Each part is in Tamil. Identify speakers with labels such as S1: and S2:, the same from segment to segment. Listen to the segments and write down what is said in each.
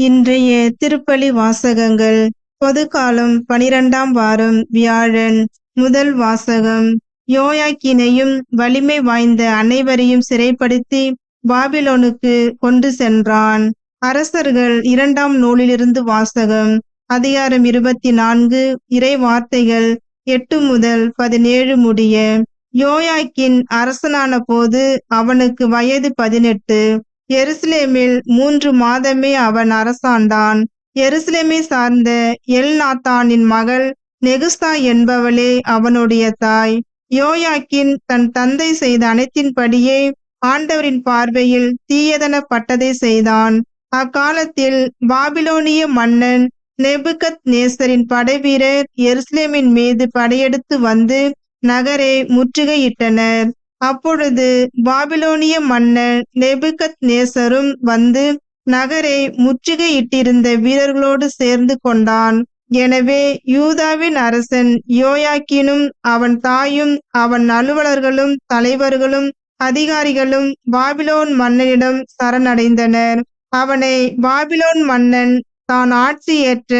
S1: இன்றைய திருப்பலி வாசகங்கள். பொதுக்காலம் 12ஆம் வாரம் வியாழன். முதல் வாசகம். யோயாக்கீனையும் வலிமை வாய்ந்த அனைவரையும் சிறைப்படுத்தி பாபிலோனுக்கு கொண்டு சென்றான். அரசர்கள் 2ஆம் நூலிலிருந்து வாசகம். அதிகாரம் 24. இறை வார்த்தைகள் 8 முதல் 17 முடிய. யோயாக்கீன் அரசனான போது அவனுக்கு வயது 18. எருசலேமில் 3 மாதமே அவன் அரசாண்டான். எருசலேமை சார்ந்த எல்நாத்தானின் மகள் நெகுஸ்தா என்பவளே அவனுடைய தாய். யோயாக்கீன் தன் தந்தை செய்த அனைத்தின்படியே ஆண்டவரின் பார்வையில் தீயதனப்பட்டதை செய்தான். அக்காலத்தில் பாபிலோனிய மன்னன் நேபுகத்நேசரின் படைவீரர் எருசலேமின் மீது படையெடுத்து வந்து நகரை முற்றுகையிட்டனர். அப்பொழுது பாபிலோனிய மன்னர் நேபுகத்நேசரும் வந்து நகரை முற்றுகையிட்டிருந்த வீரர்களோடு சேர்ந்து கொண்டான். எனவே யூதாவின் அரசன் யோயாக்கீனும் அவன் தாயும் அவன் அலுவலர்களும் தலைவர்களும் அதிகாரிகளும் பாபிலோன் மன்னனிடம் சரணடைந்தனர். அவனை பாபிலோன் மன்னன் தான் ஆட்சி ஏற்ற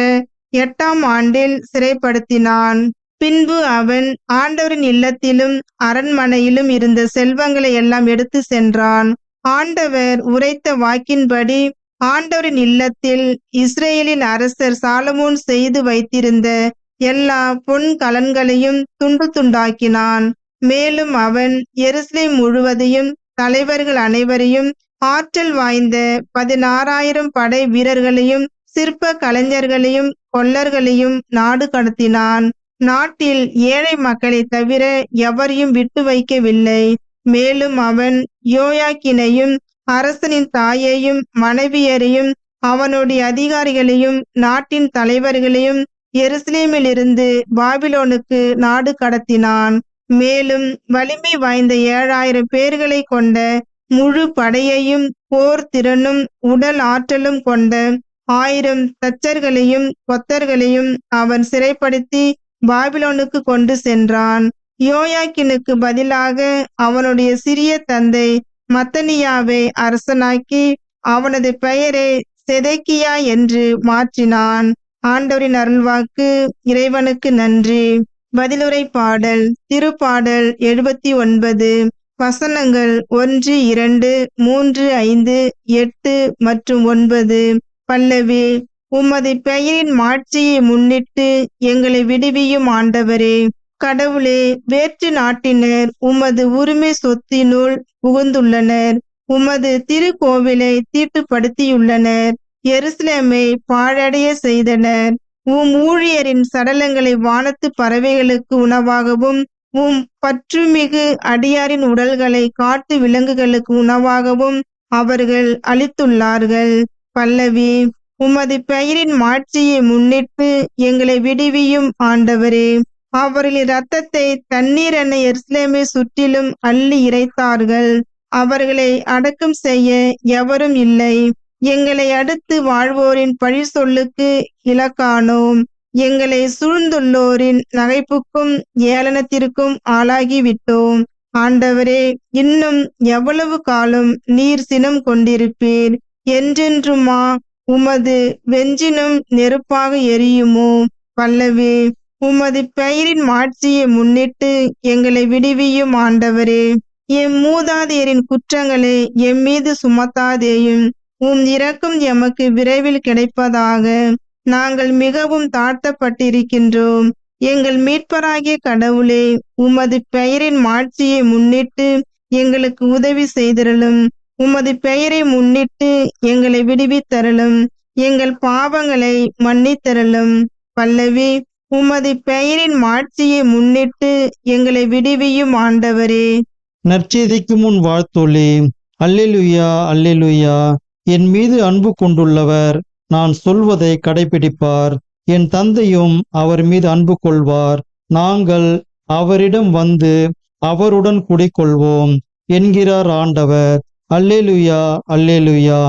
S1: 8ஆம் ஆண்டில் சிறைப்படுத்தினான். பின்பு அவன் ஆண்டவரின் இல்லத்திலும் அரண்மனையிலும் இருந்த செல்வங்களை எல்லாம் எடுத்து சென்றான். ஆண்டவர் உரைத்த வாக்கின்படி ஆண்டவரின் இல்லத்தில் இஸ்ரேலின் அரசர் சாலமோன் செய்து வைத்திருந்த எல்லா பொன் கலன்களையும் துண்டு துண்டாக்கினான். மேலும் அவன் எருசலேம் முழுவதையும் தலைவர்கள் அனைவரையும் ஆற்றல் வாய்ந்த 16,000 படை வீரர்களையும் சிற்ப கலைஞர்களையும் கொல்லர்களையும் நாடு கடத்தினான். நாட்டில் ஏழை மக்களை தவிர எவரையும் விட்டு வைக்கவில்லை. மேலும் அவன் யோயாக்கீனையும் அரசனின் தாயையும் மனைவியரையும் அவனுடைய அதிகாரிகளையும் நாட்டின் தலைவர்களையும் எருசலேமிலிருந்து பாபிலோனுக்கு நாடு கடத்தினான். மேலும் வலிமை வாய்ந்த 7,000 பேர்களை கொண்ட முழு படையையும் போர் திறனும் உடல் ஆற்றலும் கொண்ட 1000 தச்சர்களையும் கொத்தர்களையும் அவன் சிறைப்படுத்தி பாபிலோனுக்கு கொண்டு சென்றான். யோயாக்கீனுக்கு பதிலாக அவனுடைய சிறிய தந்தை மத்தனியாவை அரசனாக்கி அவனது பெயரை செதேக்கியா என்று மாற்றினான். ஆண்டவரின் அருள்வாக்கு. இறைவனுக்கு நன்றி. பதிலுரை பாடல். திருப்பாடல் 79. வசனங்கள் 1, 2, 3, 5, 8 மற்றும் 9. பல்லவி. உமது பெயரின் மாட்சியை முன்னிட்டு எங்களை விடுவியும் ஆண்டவரே. கடவுளே, வேற்று நாட்டினர் உமது உரிமை சொத்தினுள் புகுந்துள்ளனர். உமது திருக்கோவிலை தீட்டுப்படுத்தியுள்ளனர். எருசலேமை பாழடைய செய்தனர். உம் ஊழியரின் சடலங்களை வானத்து பறவைகளுக்கு உணவாகவும் உம் பற்றுமிகு அடியாரின் உடல்களை காட்டு விலங்குகளுக்கு உணவாகவும் அவர்கள் அளித்துள்ளார்கள். பல்லவி. உமது பெயரின் மாட்சியை முன்னிட்டு எங்களை விடுவியும் ஆண்டவரே. அவர்களின் இரத்தத்தை தண்ணீர் என எருசலேமை சுற்றிலும் அள்ளி இறைத்தார்கள். அவர்களை அடக்கம் செய்ய எவரும் இல்லை. எங்களை அடுத்து வாழ்வோரின் பழி சொல்லுக்கு இலக்கானோம். எங்களை சூழ்ந்துள்ளோரின் நகைப்புக்கும் ஏளனத்திற்கும் ஆளாகிவிட்டோம். ஆண்டவரே, இன்னும் எவ்வளவு காலம் நீர் சினம் கொண்டிருப்பீர்? என்றென்றுமா உமது வெஞ்சினும் நெருப்பாக எரியுமோ? பல்லவி. உமது பெயரின் மாட்சியை முன்னிட்டு எங்களை விடுவியும் ஆண்டவரே. எம் மூதாதையரின் குற்றங்களை எம் மீது சுமத்தாதேயும். உம் இரக்கம் எமக்கு விரைவில் கிடைப்பதாக. நாங்கள் மிகவும் தாழ்த்தப்பட்டிருக்கின்றோம். எங்கள் மீட்பராகிய கடவுளே, உமது பெயரின் மாட்சியை முன்னிட்டு எங்களுக்கு உதவி செய்திரலும். உமது பெயரை முன்னிட்டு எங்களை விடுவித்தரலும். எங்கள் பாவங்களை மன்னித்தரலும். பல்லவி. உமது பெயரின் மாட்சியை முன்னிட்டு எங்களை விடுவியும் ஆண்டவரே.
S2: நற்செய்திக்கு முன் வாழ்த்தொலி. அல்லேலூயா, அல்லேலூயா. என் மீது அன்பு கொண்டுள்ளவர் நான் சொல்வதை கடைபிடிப்பார். என் தந்தையும் அவர் மீது அன்பு கொள்வார். நாங்கள் அவரிடம் வந்து அவருடன் குடிக்கொள்வோம் என்கிறார் ஆண்டவர். அல்லேலூயா, அல்லேலூயா.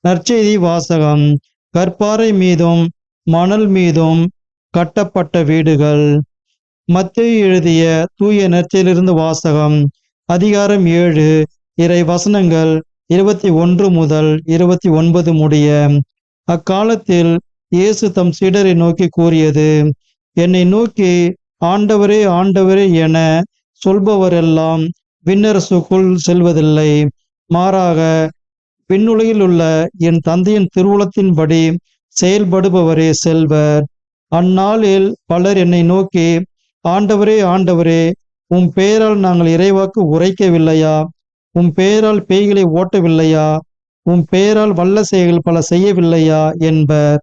S2: நற்செய்தி வாசகம். கற்பாறை மீதும் மணல் மீதும் கட்டப்பட்ட வீடுகள். மத்தேயு எழுதிய தூய நற்செய்தியிலிருந்து வாசகம். அதிகாரம் 7. இறை வசனங்கள் 21 முதல் 29 முடிய. அக்காலத்தில் இயேசு தம் சீடரை நோக்கி கூறியது, என்னை நோக்கி ஆண்டவரே ஆண்டவரே என சொல்பவரெல்லாம் விண்ணரசுக்குள் செல்வதில்லை, மாறாக விண்ணுலகில் உள்ள என் தந்தையின் திருவுளத்தின்படி செயல்படுபவரே செல்வர். அந்நாளில் பலர் என்னை நோக்கி, ஆண்டவரே ஆண்டவரே, உம் பெயரால் நாங்கள் இறைவாக்கு உரைக்கவில்லையா? உம் பெயரால் பேய்களை ஓட்டவில்லையா? உம் பெயரால் வல்ல செயல்கள் பல செய்யவில்லையா என்பர்.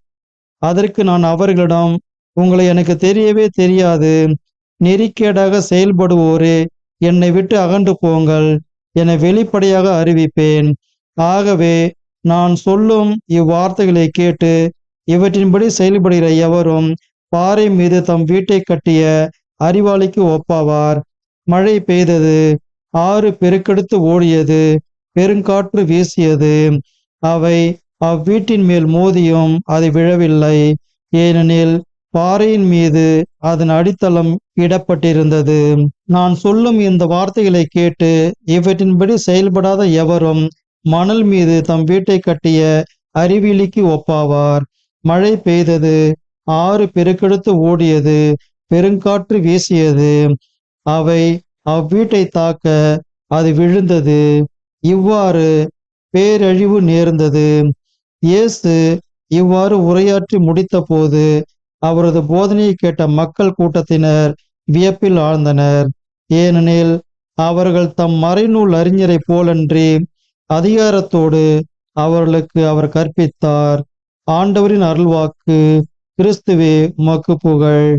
S2: அதற்கு நான் அவர்களிடம், உங்களை எனக்கு தெரியவே தெரியாது. நெறிக்கேடாக செயல்படுவோரே, என்னை விட்டு அகன்று போங்கள் என வெளிப்படையாக அறிவிப்பேன். ஆகவே நான் சொல்லும் இவ்வார்த்தைகளை கேட்டு இவற்றின்படி செயல்படுகிற எவரும் பாறை மீது தம் வீட்டை கட்டிய அறிவாளிக்கு ஒப்பாவார். மழை பெய்தது, ஆறு பெருக்கெடுத்து ஓடியது, பெருங்காற்று வீசியது. அவை அவ்வீட்டின் மேல் மோதியும் அது விழவில்லை, ஏனெனில் பாறையின் மீது அதன் அடித்தளம் இடப்பட்டிருந்தது. நான் சொல்லும் இந்த வார்த்தைகளை கேட்டு இவற்றின்படி செயல்படாத எவரும் மணல் மீது தம் வீட்டை கட்டிய அறிவிலிக்கு ஒப்பாவார். மழை பெய்தது, ஆறு பெருக்கெடுத்து ஓடியது, பெருங்காற்று வீசியது. அவை அவ்வீட்டை தாக்க அது விழுந்தது. இவ்வாறு பேரழிவு நேர்ந்தது. இயேசு இவ்வாறு உரையாற்றி முடித்த போது அவரது போதனையை கேட்ட மக்கள் கூட்டத்தினர் வியப்பில் ஆழ்ந்தனர். ஏனெனில் அவர்கள் தம் மறைநூல் அறிஞரை போலன்றி அதிகாரத்தோடு அவர்களுக்கு அவர் கற்பித்தார். ஆண்டவரின் அருள்வாக்கு. கிறிஸ்துவே உமக்கு புகழ்.